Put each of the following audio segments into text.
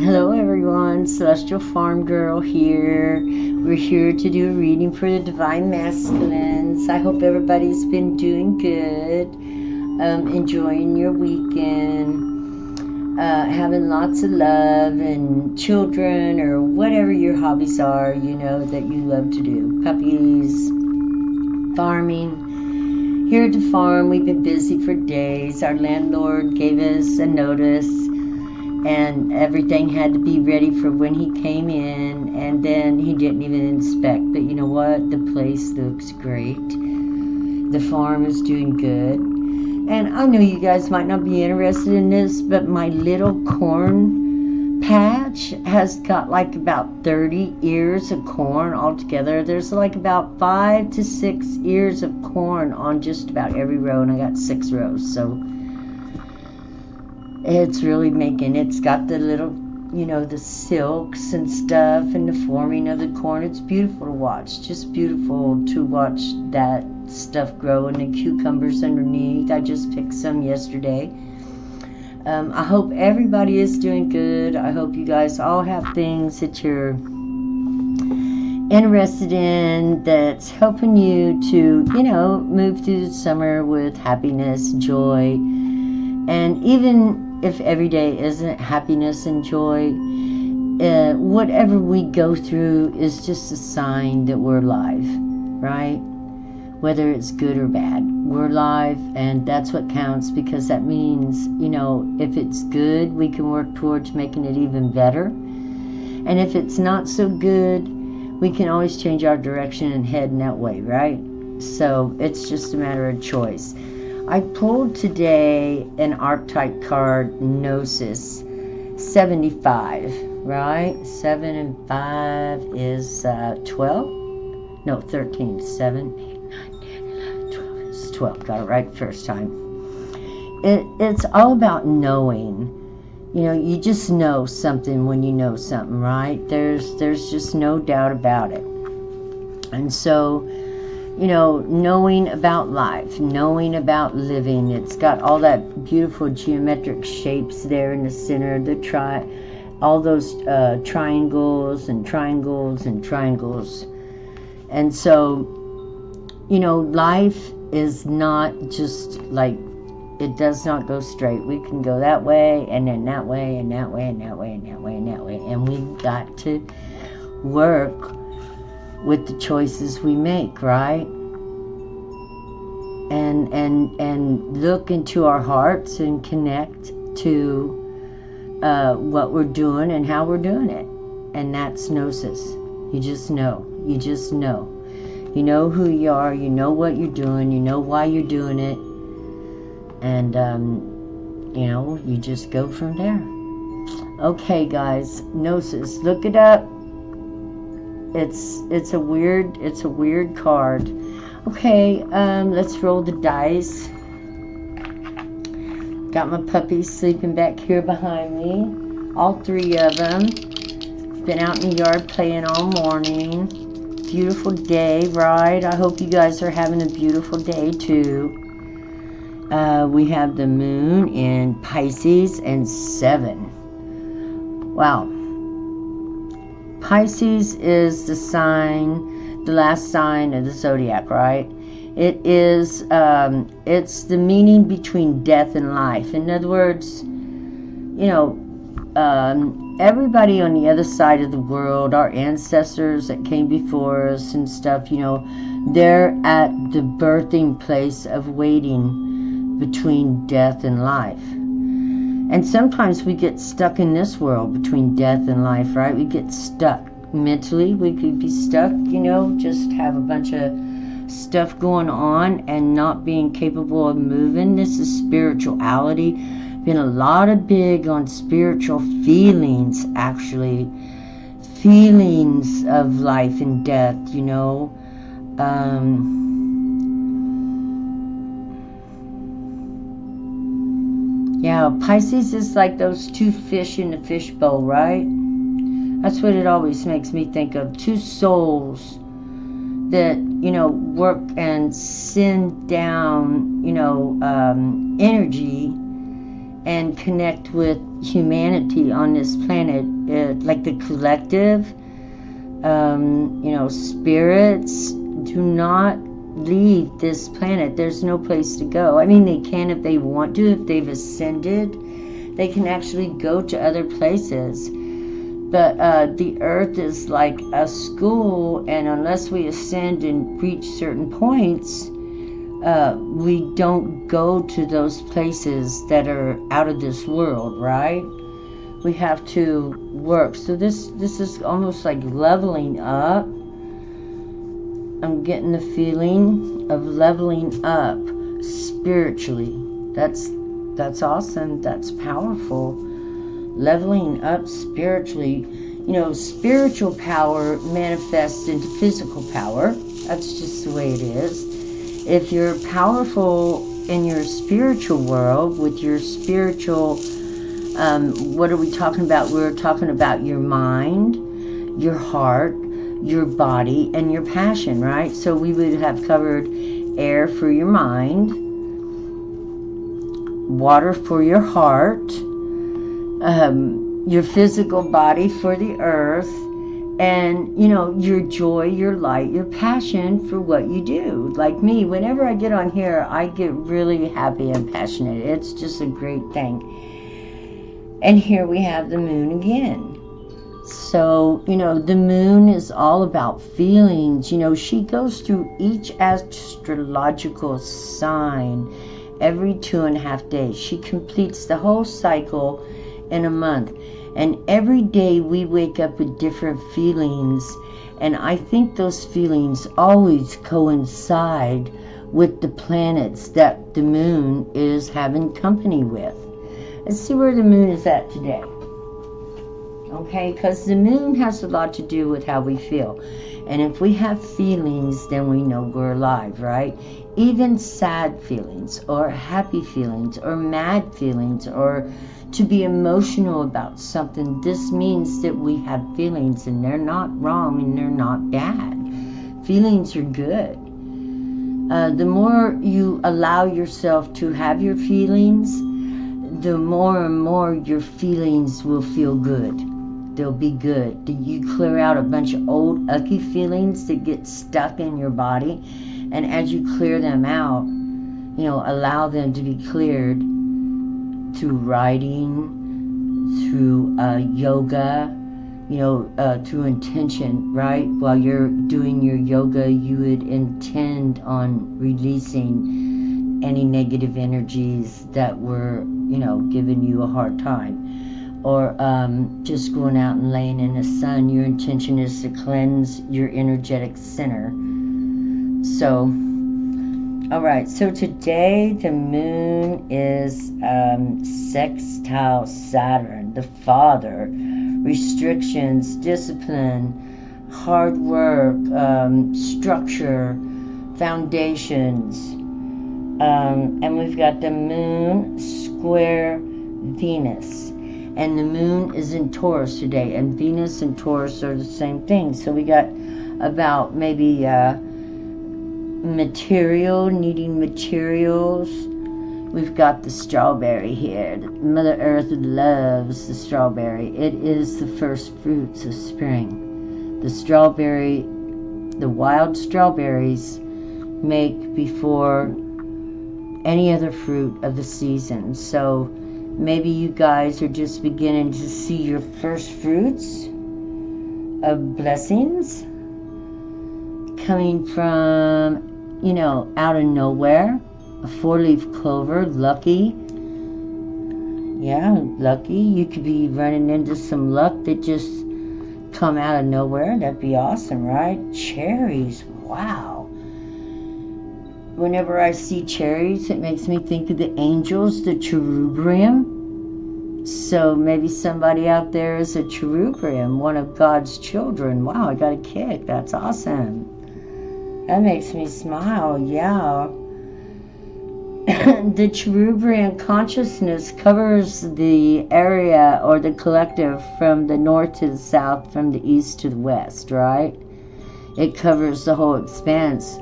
Hello everyone, Celestial Farm Girl here. We're here to do a reading for the Divine Masculines. I hope everybody's been doing good, enjoying your weekend, having lots of love and children or whatever your hobbies are, you know, that you love to do. Puppies, farming. Here at the farm, we've been busy for days. Our landlord gave us a notice and everything had to be ready for when he came in, and then he didn't even inspect. But you know what? The place looks great. The farm is doing good. And I know you guys might not be interested in this, but my little corn patch has got like about 30 ears of corn altogether. There's like about 5 to 6 ears of corn on just about every row, and I got 6 rows. So it's really it's got the little, you know, the silks and stuff and the forming of the corn. It's beautiful to watch, just beautiful to watch that stuff grow, and the cucumbers underneath. I just picked some yesterday. I hope everybody is doing good. I hope you guys all have things that you're interested in that's helping you to, you know, move through the summer with happiness, joy, and even if every day isn't happiness and joy, whatever we go through is just a sign that we're alive, right? Whether it's good or bad, we're alive, and that's what counts, because that means, you know, if it's good, we can work towards making it even better. And if it's not so good, we can always change our direction and head in that way, right? So it's just a matter of choice. I pulled today an archetype card, Gnosis, 75, right? 7 and 5 is 12? No, 13. 7, 8, 9, 10, 11, 12 is 12. Got it right first time. It's all about knowing. You know, you just know something when you know something, right? There's just no doubt about it. And so, you know, knowing about life, knowing about living. It's got all that beautiful geometric shapes there in the center, all those triangles and triangles and triangles. And so, you know, life is not just like, it does not go straight. We can go that way, and then that way, and that way, and that way, and that way, and that way. And we've got to work with the choices we make, right? And look into our hearts and connect to what we're doing and how we're doing it. And that's Gnosis. You just know. You just know. You know who you are. You know what you're doing. You know why you're doing it. And, you know, you just go from there. Okay, guys. Gnosis. Look it up. It's a weird card. Okay, let's roll the dice. Got my puppies sleeping back here behind me. All 3 of them. Been out in the yard playing all morning. Beautiful day, right? I hope you guys are having a beautiful day too. We have the moon in Pisces and 7. Wow. Pisces is the last sign of the zodiac, right? It is, it's the meaning between death and life. In other words, you know, everybody on the other side of the world, our ancestors that came before us and stuff, you know, they're at the birthing place of waiting between death and life. And sometimes we get stuck in this world between death and life, right? We get stuck mentally. We could be stuck, you know, just have a bunch of stuff going on and not being capable of moving. This is spirituality. Been a lot of big on spiritual feelings, actually. Feelings of life and death, you know. Yeah, Pisces is like those 2 fish in the fishbowl, right? That's what it always makes me think of. 2 souls that, you know, work and send down, you know, energy and connect with humanity on this planet, like the collective, spirits do not leave this planet. There's no place to go. I mean, they can if they want to. If they've ascended, they can actually go to other places. But the earth is like a school, and unless we ascend and reach certain points, we don't go to those places that are out of this world, right? We have to work. So this is almost like leveling up. I'm getting the feeling of leveling up spiritually. That's awesome. That's powerful. Leveling up spiritually. Spiritual power manifests into physical power. That's just the way it is. If you're powerful in your spiritual world with your spiritual, what are we talking about? We're talking about your mind, your heart, your body, and your passion, right? So we would have covered air for your mind, water for your heart, your physical body for the earth, and your joy, your light, your passion for what you do. Like me, whenever I get on here, I get really happy and passionate. It's just a great thing. And here we have the moon again. So, the moon is all about feelings. She goes through each astrological sign every 2.5 days. She completes the whole cycle in a month. And every day we wake up with different feelings. And I think those feelings always coincide with the planets that the moon is having company with. Let's see where the moon is at today. Okay, because the moon has a lot to do with how we feel. And if we have feelings, then we know we're alive, right? Even sad feelings, or happy feelings, or mad feelings, or to be emotional about something, this means that we have feelings, and they're not wrong and they're not bad. Feelings are good. The more you allow yourself to have your feelings, the more and more your feelings will feel good. They'll be good. You clear out a bunch of old icky feelings that get stuck in your body, and as you clear them out, allow them to be cleared through writing, through yoga, through intention, right? While you're doing your yoga, you would intend on releasing any negative energies that were, giving you a hard time. Or just going out and laying in the sun. Your intention is to cleanse your energetic center. So, alright, so today the moon is sextile Saturn, the father, restrictions, discipline, hard work, structure, foundations. And we've got the moon square Venus. And the moon is in Taurus today, and Venus and Taurus are the same thing. So we got about maybe needing materials. We've got the strawberry here. Mother Earth loves the strawberry. It is the first fruits of spring. The wild strawberries make before any other fruit of the season. So maybe you guys are just beginning to see your first fruits of blessings coming from, out of nowhere. A 4-leaf clover, lucky. Yeah, lucky. You could be running into some luck that just come out of nowhere. That'd be awesome, right? Cherries, wow. Whenever I see cherries, it makes me think of the angels, the cherubium. So maybe somebody out there is a cherubium, one of God's children. Wow, I got a kick. That's awesome. That makes me smile, yeah. The cherubian consciousness covers the area or the collective from the north to the south, from the east to the west, right? It covers the whole expanse.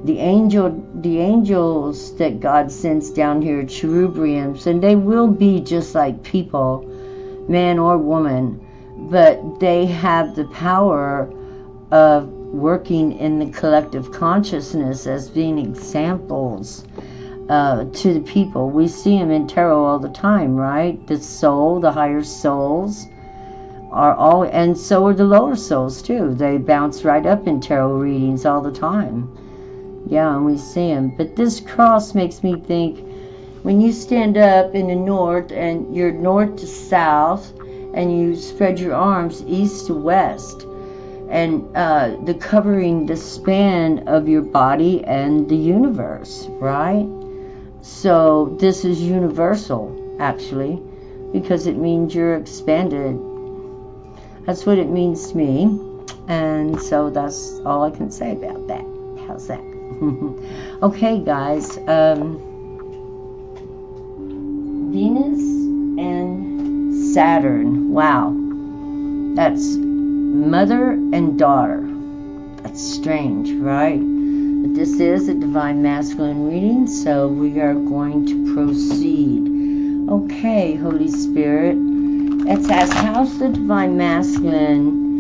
The angels that God sends down here, cherubims, and they will be just like people, man or woman, but they have the power of working in the collective consciousness as being examples to the people. We see them in tarot all the time, right? The soul, the higher souls are all, and so are the lower souls too. They bounce right up in tarot readings all the time. Yeah, and we see them. But this cross makes me think, when you stand up in the north and you're north to south and you spread your arms east to west, and the covering the span of your body and the universe, right? So this is universal, actually, because it means you're expanded. That's what it means to me. And so that's all I can say about that. How's that? Okay, guys. Venus and Saturn. Wow. That's mother and daughter. That's strange, right? But this is a divine masculine reading, so we are going to proceed. Okay, Holy Spirit. It says, how's the divine masculine?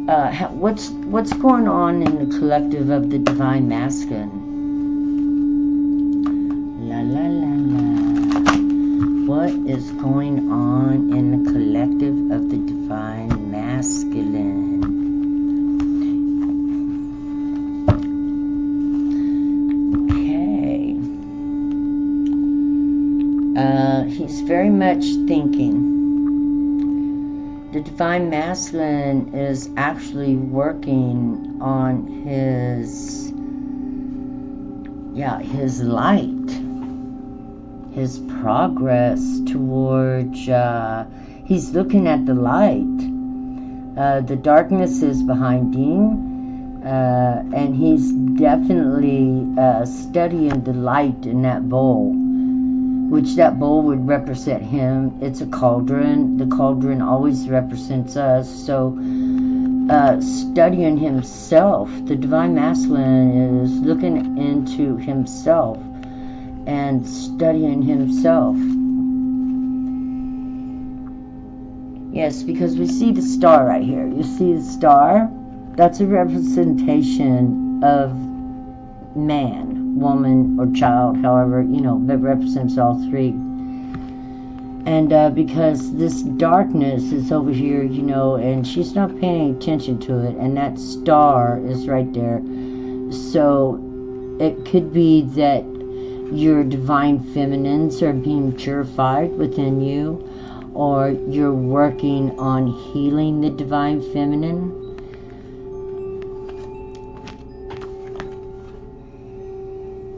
What's going on in the collective of the divine masculine? La la la la. What is going on in the collective of the divine masculine? Okay. He's very much thinking. The divine masculine is actually working on his light, his progress towards, he's looking at the light. The darkness is behind him, and he's definitely studying the light in that bowl, which that bowl would represent him. It's a cauldron. The cauldron always represents us. So studying himself, the divine masculine is looking into himself and studying himself. Yes, because we see the star right here. You see the star? That's a representation of man, woman, or child, however, that represents all three. And because this darkness is over here, and she's not paying attention to it, and that star is right there. So it could be that your divine feminines are being purified within you, or you're working on healing the divine feminine.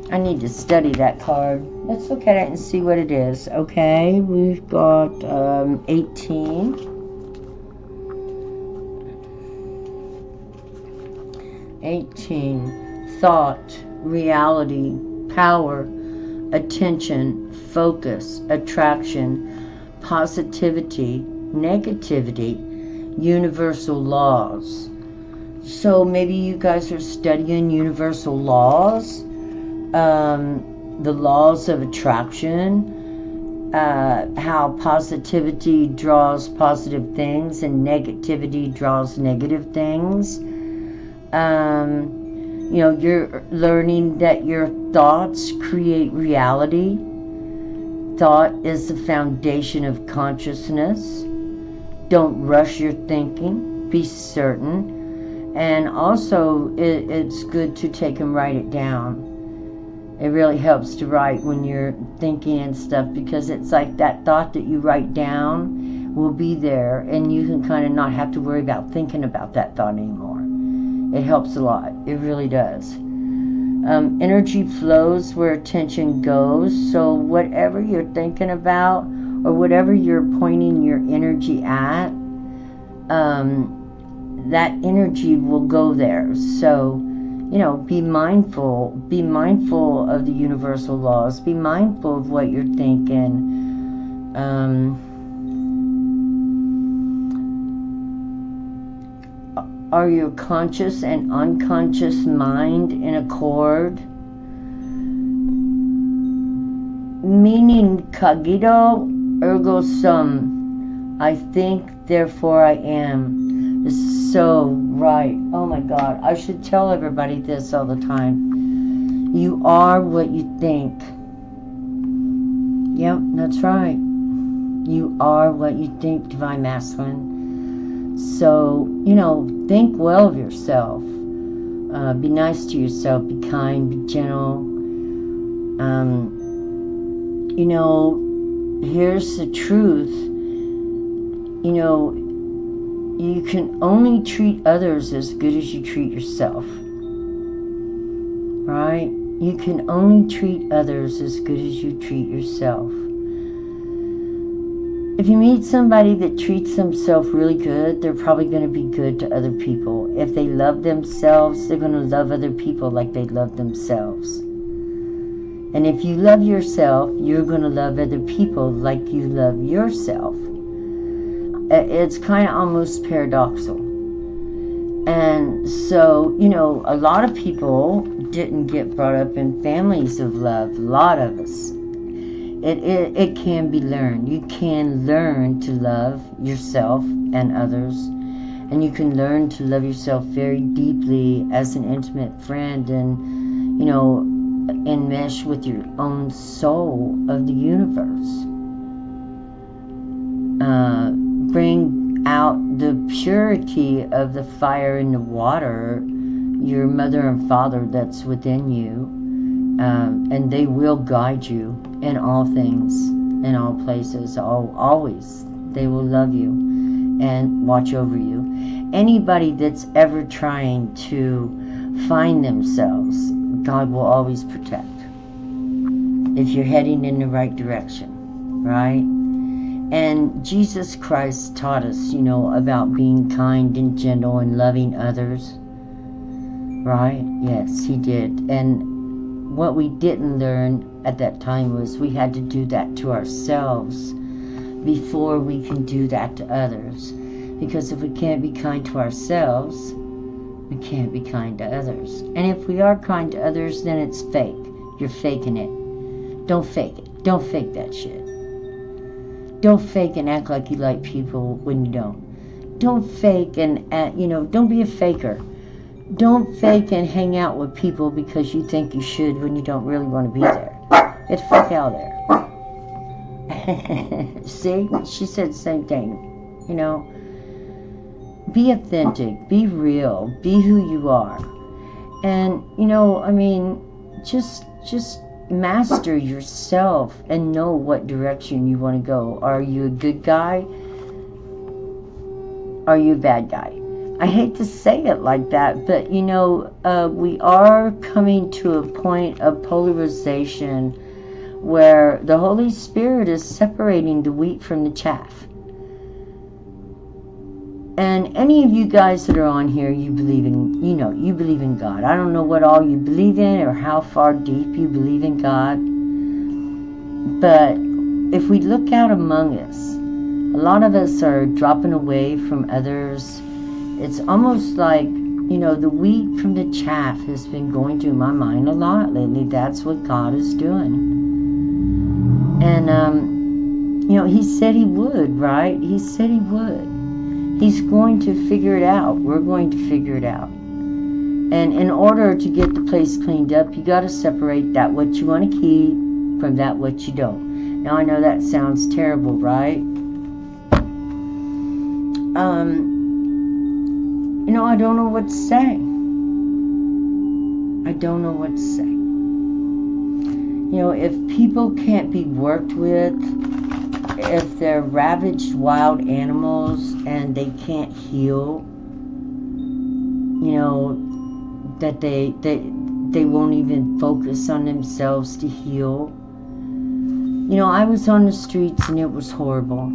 I need to study that card. Let's look at it and see what it is. Okay, we've got 18. 18. Thought, reality, power, attention, focus, attraction, positivity, negativity, universal laws. So maybe you guys are studying universal laws. The laws of attraction, how positivity draws positive things and negativity draws negative things. You're learning that your thoughts create reality. Thought is the foundation of consciousness. Don't rush your thinking. Be certain. And also, it's good to take and write it down. It really helps to write when you're thinking and stuff, because it's like that thought that you write down will be there, and you can kind of not have to worry about thinking about that thought anymore. It helps a lot. It really does. Energy flows where attention goes. So whatever you're thinking about, or whatever you're pointing your energy at, that energy will go there. So be mindful of the universal laws, be mindful of what you're thinking. Are your conscious and unconscious mind in accord? Meaning cogito ergo sum. I think, therefore I am. Is so right. Oh my God. I should tell everybody this all the time. You are what you think. Yep, that's right. You are what you think, Divine Masculine. So, think well of yourself. Be nice to yourself. Be kind. Be gentle. Here's the truth. You can only treat others as good as you treat yourself. Right? You can only treat others as good as you treat yourself. If you meet somebody that treats themselves really good, they're probably going to be good to other people. If they love themselves, they're going to love other people like they love themselves. And if you love yourself, you're going to love other people like you love yourself. It's kind of almost paradoxical. And so, a lot of people didn't get brought up in families of love. A lot of us. It can be learned. You can learn to love yourself and others. And you can learn to love yourself very deeply as an intimate friend and, enmesh with your own soul of the universe. Bring out the purity of the fire and the water, your mother and father that's within you, and they will guide you in all things, in all places, always. They will love you and watch over you. Anybody that's ever trying to find themselves, God will always protect. If you're heading in the right direction, right? And Jesus Christ taught us, about being kind and gentle and loving others. Right? Yes, he did. And what we didn't learn at that time was we had to do that to ourselves before we can do that to others. Because if we can't be kind to ourselves, we can't be kind to others. And if we are kind to others, then it's fake. You're faking it. Don't fake it. Don't fake that shit. Don't fake and act like you like people when you don't. Don't fake and, don't be a faker. Don't fake and hang out with people because you think you should when you don't really want to be there. Get the fuck out of there. See? She said the same thing. Be authentic. Be real. Be who you are. And, just master yourself and know what direction you want to go. Are you a good guy? Are you a bad guy? I hate to say it like that, but we are coming to a point of polarization where the Holy Spirit is separating the wheat from the chaff. And any of you guys that are on here, you believe in God. I don't know what all you believe in or how far deep you believe in God. But if we look out among us, a lot of us are dropping away from others. It's almost like, the wheat from the chaff has been going through my mind a lot lately. That's what God is doing. And, he said he would, right? He said he would. He's going to figure it out. We're going to figure it out. And in order to get the place cleaned up, you got to separate that what you want to keep from that what you don't. Now, I know that sounds terrible, right? I don't know what to say. I don't know what to say. If people can't be worked with, if they're ravaged wild animals and they can't heal, that they won't even focus on themselves to heal. I was on the streets and it was horrible.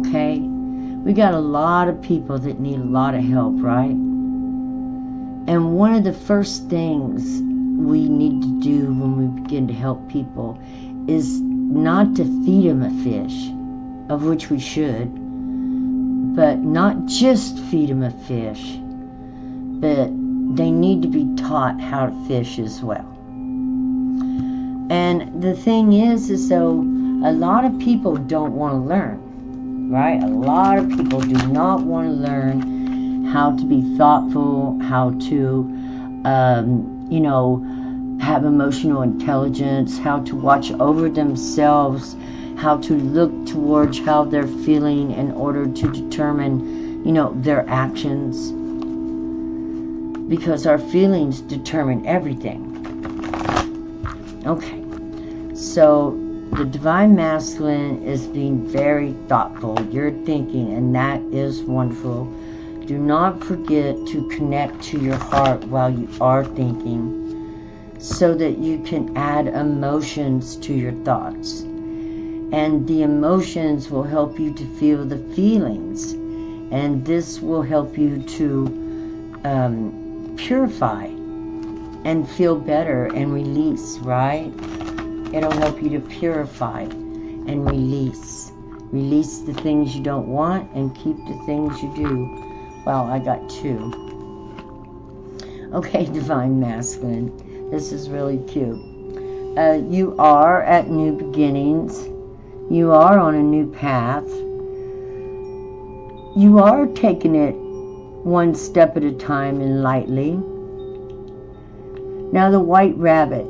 Okay? We got a lot of people that need a lot of help, right? And one of the first things we need to do when we begin to help people is not to feed them a fish, of which we should, but not just feed them a fish, but they need to be taught how to fish as well. And the thing is though, a lot of people don't want to learn, right? A lot of people do not want to learn how to be thoughtful, how to, have emotional intelligence, how to watch over themselves, how to look towards how they're feeling in order to determine, their actions. Because our feelings determine everything. Okay, so the Divine Masculine is being very thoughtful. You're thinking, and that is wonderful. Do not forget to connect to your heart while you are thinking, so that you can add emotions to your thoughts. And the emotions will help you to feel the feelings. And this will help you to purify and feel better and release, right? It'll help you to purify and release. Release the things you don't want and keep the things you do. Wow, I got 2. Okay, Divine Masculine. This is really cute. You are at new beginnings. You are on a new path. You are taking it one step at a time and lightly. Now the White Rabbit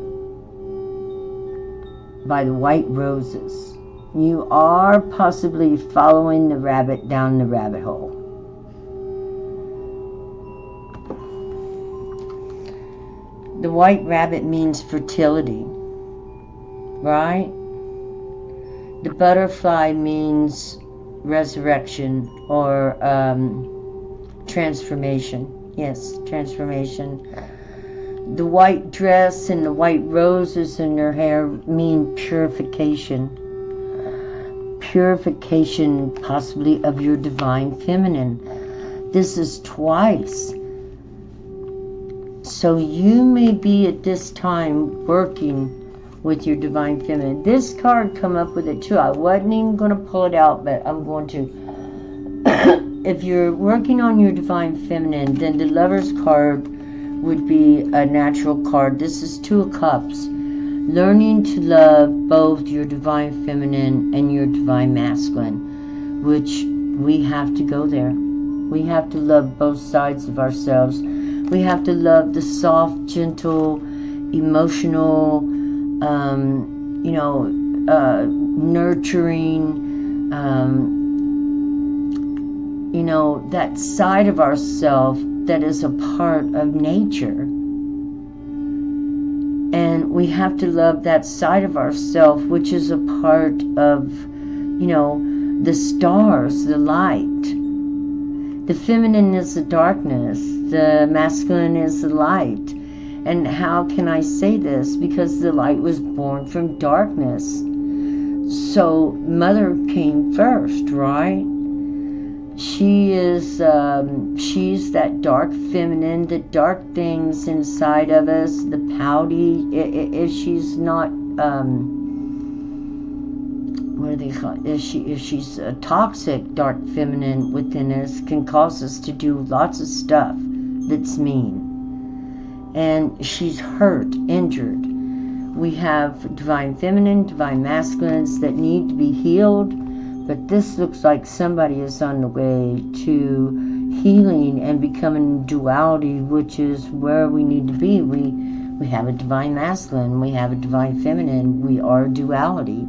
by the White Roses. You are possibly following the rabbit down the rabbit hole. The White Rabbit means fertility, right? The butterfly means resurrection or transformation. Yes, transformation. The white dress and the white roses in her hair mean purification. Purification, possibly, of your Divine Feminine. This is twice. So you may be at this time working with your Divine Feminine. This card come up with it too. I wasn't even going to pull it out, but I'm going to. If you're working on your Divine Feminine, then the Lover's card would be a natural card. This is 2 of Cups. Learning to love both your Divine Feminine and your Divine Masculine, which we have to go there. We have to love both sides of ourselves. We have to love the soft, gentle, emotional, nurturing, that side of ourselves that is a part of nature. And we have to love that side of ourselves which is a part of, the stars, the light. The feminine is the darkness. The masculine is the light. And how can I say this? Because the light was born from darkness. So Mother came first, right? She is, she's that dark feminine, the dark things inside of us, the pouty. If she's not, what do they call it? If she's a toxic dark feminine within us, can cause us to do lots of stuff that's mean. And she's hurt, injured. We have Divine Feminine, Divine Masculines that need to be healed. But this looks like somebody is on the way to healing and becoming duality, which is where we need to be. We have a Divine Masculine, we have a Divine Feminine, we are duality.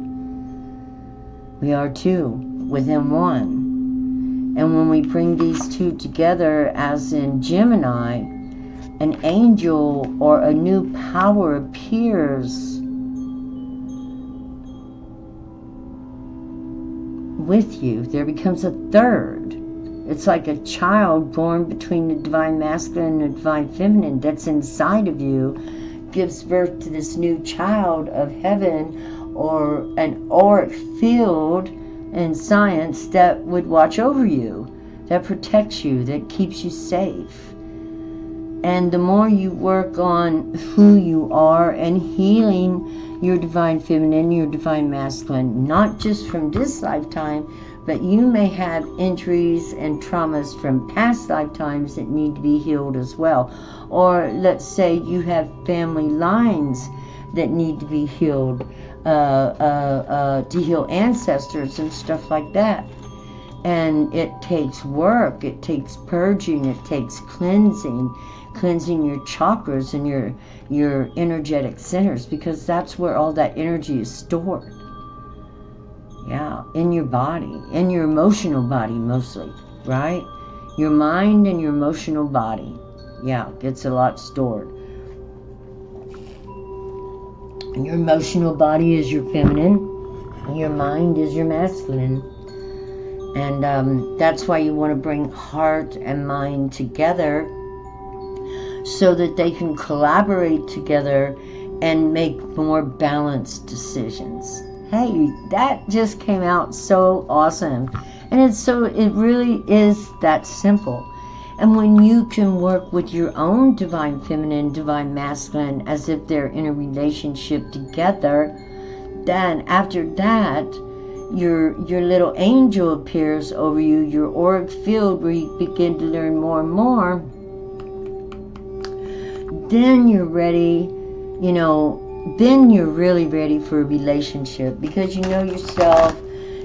We are 2 within 1. And when we bring these 2 together, as in Gemini, an angel or a new power appears with you. There becomes a third. It's like a child born between the Divine Masculine and the Divine Feminine that's inside of you gives birth to this new child of heaven, or an auric field in science that would watch over you, that protects you, that keeps you safe. And the more you work on who you are and healing your divine feminine, your divine masculine, not just from this lifetime, but you may have injuries and traumas from past lifetimes that need to be healed as well. Or let's say you have family lines that need to be healed, to heal ancestors and stuff like that. And it takes work, it takes purging, it takes cleansing your chakras and your energetic centers, because that's where all that energy is stored. Yeah, in your body, in your emotional body mostly, right? Your mind and your emotional body, yeah, gets a lot stored. And your emotional body is your feminine, and your mind is your masculine. And that's why you want to bring heart and mind together, so that they can collaborate together and make more balanced decisions. Hey, that just came out so awesome. And it really is that simple. And when you can work with your own divine feminine, divine masculine, as if they're in a relationship together, then after that, your little angel appears over you, your auric field, where you begin to learn more and more. Then you're ready, then you're really ready for a relationship, because you know yourself,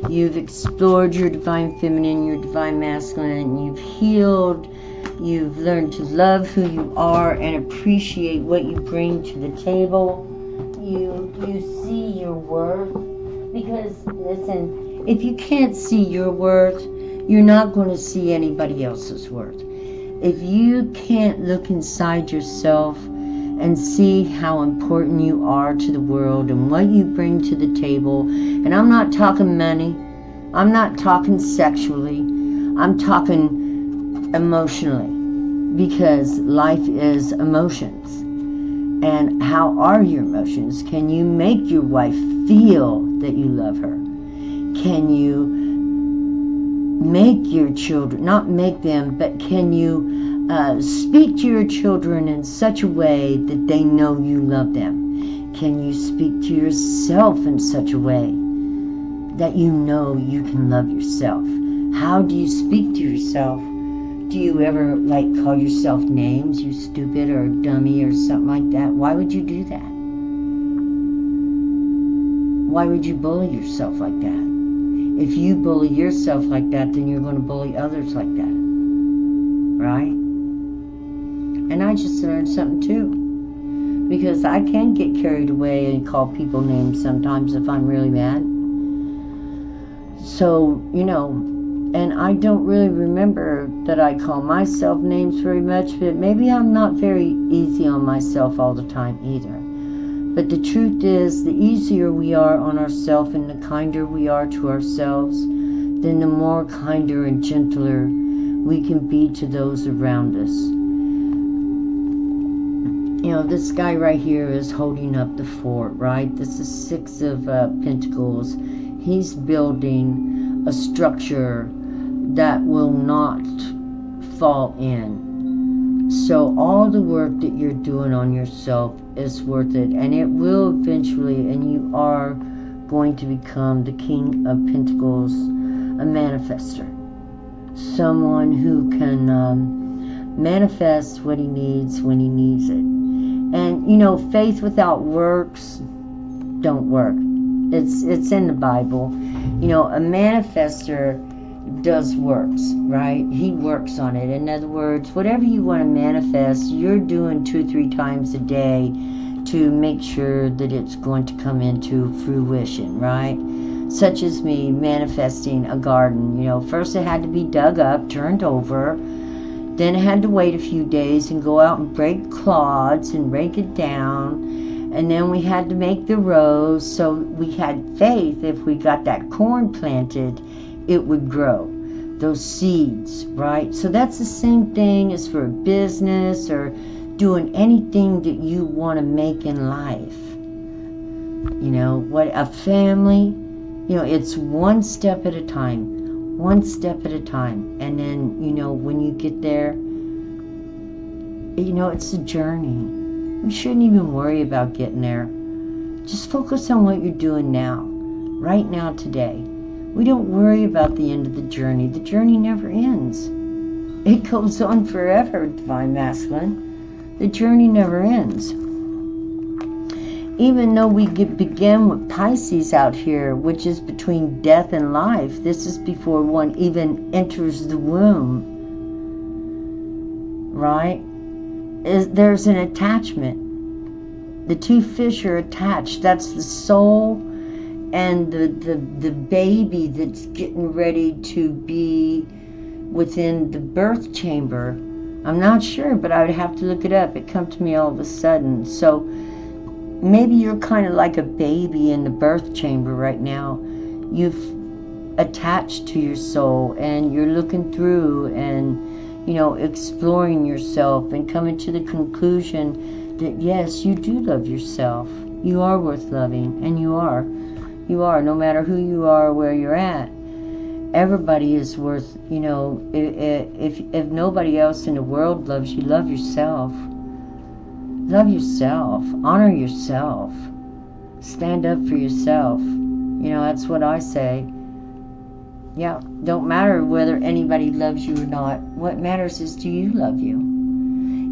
you've explored your divine feminine, your divine masculine, you've healed, you've learned to love who you are and appreciate what you bring to the table. You see your worth, because listen, if you can't see your worth, you're not going to see anybody else's worth. If you can't look inside yourself and see how important you are to the world and what you bring to the table, and I'm not talking money, I'm not talking sexually, I'm talking emotionally, because life is emotions. And how are your emotions? Can you make your wife feel that you love her? Can you make your children, not make them, but can you speak to your children in such a way that they know you love them? Can you speak to yourself in such a way that you know you can love yourself? How do you speak to yourself? Do you ever call yourself names, you stupid or dummy or something like that? Why would you do that? Why would you bully yourself like that? If you bully yourself like that, then you're going to bully others like that. Right? And I just learned something too. Because I can get carried away and call people names sometimes if I'm really mad. So, and I don't really remember that I call myself names very much, but maybe I'm not very easy on myself all the time either. But the truth is, the easier we are on ourselves and the kinder we are to ourselves, then the more kinder and gentler we can be to those around us. This guy right here is holding up the fort, right? This is Six of Pentacles. He's building a structure that will not fall in. So all the work that you're doing on yourself is worth it, and it will eventually, and you are going to become the King of Pentacles, a manifester. Someone who can manifest what he needs when he needs it. And faith without works don't work. It's in the Bible. A manifester does works, right? He works on it. In other words, whatever you want to manifest, you're doing 2-3 times a day to make sure that it's going to come into fruition, right? Such as me manifesting a garden. First it had to be dug up, turned over. Then I had to wait a few days and go out and break clods and rake it down. And then we had to make the rows, so we had faith if we got that corn planted, it would grow. Those seeds, right? So that's the same thing as for a business or doing anything that you want to make in life. What a family, it's one step at a time. One step at a time. And then, when you get there, you know, it's a journey. We shouldn't even worry about getting there. Just focus on what you're doing now, right now, today. We don't worry about the end of the journey. The journey never ends. It goes on forever, Divine Masculine. The journey never ends. Even though we begin with Pisces out here, which is between death and life, this is before one even enters the womb, right? There's an attachment. The two fish are attached. That's the soul and the baby that's getting ready to be within the birth chamber. I'm not sure, but I would have to look it up. It come to me all of a sudden. So maybe you're kind of like a baby in the birth chamber right now. You've attached to your soul and you're looking through and, you know, exploring yourself and coming to the conclusion that yes, you do love yourself. You are worth loving, and you are. You are, no matter who you are or where you're at. Everybody is worth, you know, if nobody else in the world loves you, love yourself. Love yourself. Honor yourself. Stand up for yourself. You know, that's what I say. Yeah, don't matter whether anybody loves you or not. What matters is, do you love you?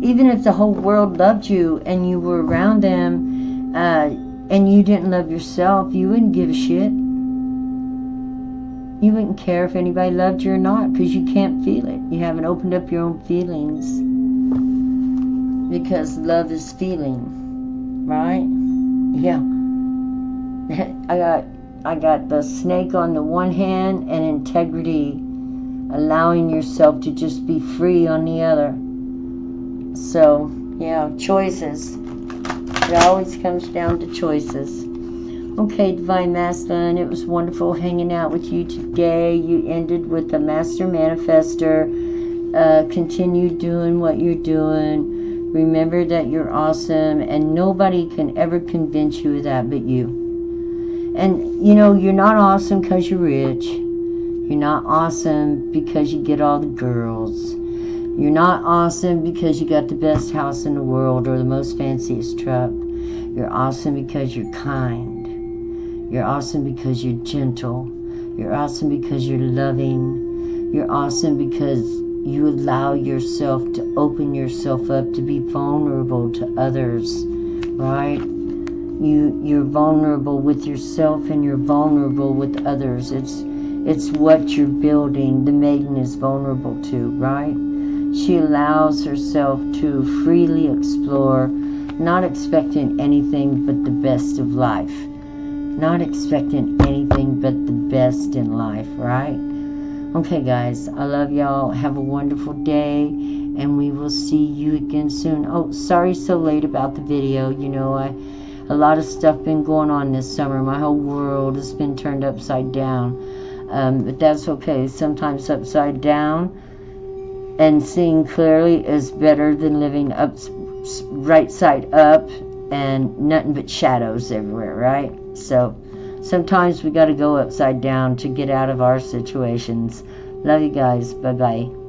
Even if the whole world loved you and you were around them and you didn't love yourself, you wouldn't give a shit. You wouldn't care if anybody loved you or not, because you can't feel it. You haven't opened up your own feelings. Because love is feeling, right? Yeah. I got the snake on the one hand and integrity, allowing yourself to just be free on the other. So, yeah, choices. It always comes down to choices. Okay, Divine Masculine, it was wonderful hanging out with you today. You ended with the Master Manifester. Continue doing what you're doing. Remember that you're awesome, and nobody can ever convince you of that but you. And, you know, you're not awesome because you're rich. You're not awesome because you get all the girls. You're not awesome because you got the best house in the world or the most fanciest truck. You're awesome because you're kind. You're awesome because you're gentle. You're awesome because you're loving. You're awesome because you allow yourself to open yourself up to be vulnerable to others, right? You're vulnerable with yourself and you're vulnerable with others. It's what you're building. The maiden is vulnerable to, right? She allows herself to freely explore, not expecting anything but the best of life. Not expecting anything but the best in life, right? Okay, guys, I love y'all. Have a wonderful day, and we will see you again soon. Oh, sorry so late about the video. You know, a lot of stuff been going on this summer. My whole world has been turned upside down. But that's okay. Sometimes upside down and seeing clearly is better than living up right side up and nothing but shadows everywhere, right? So sometimes we got to go upside down to get out of our situations. Love you guys. Bye-bye.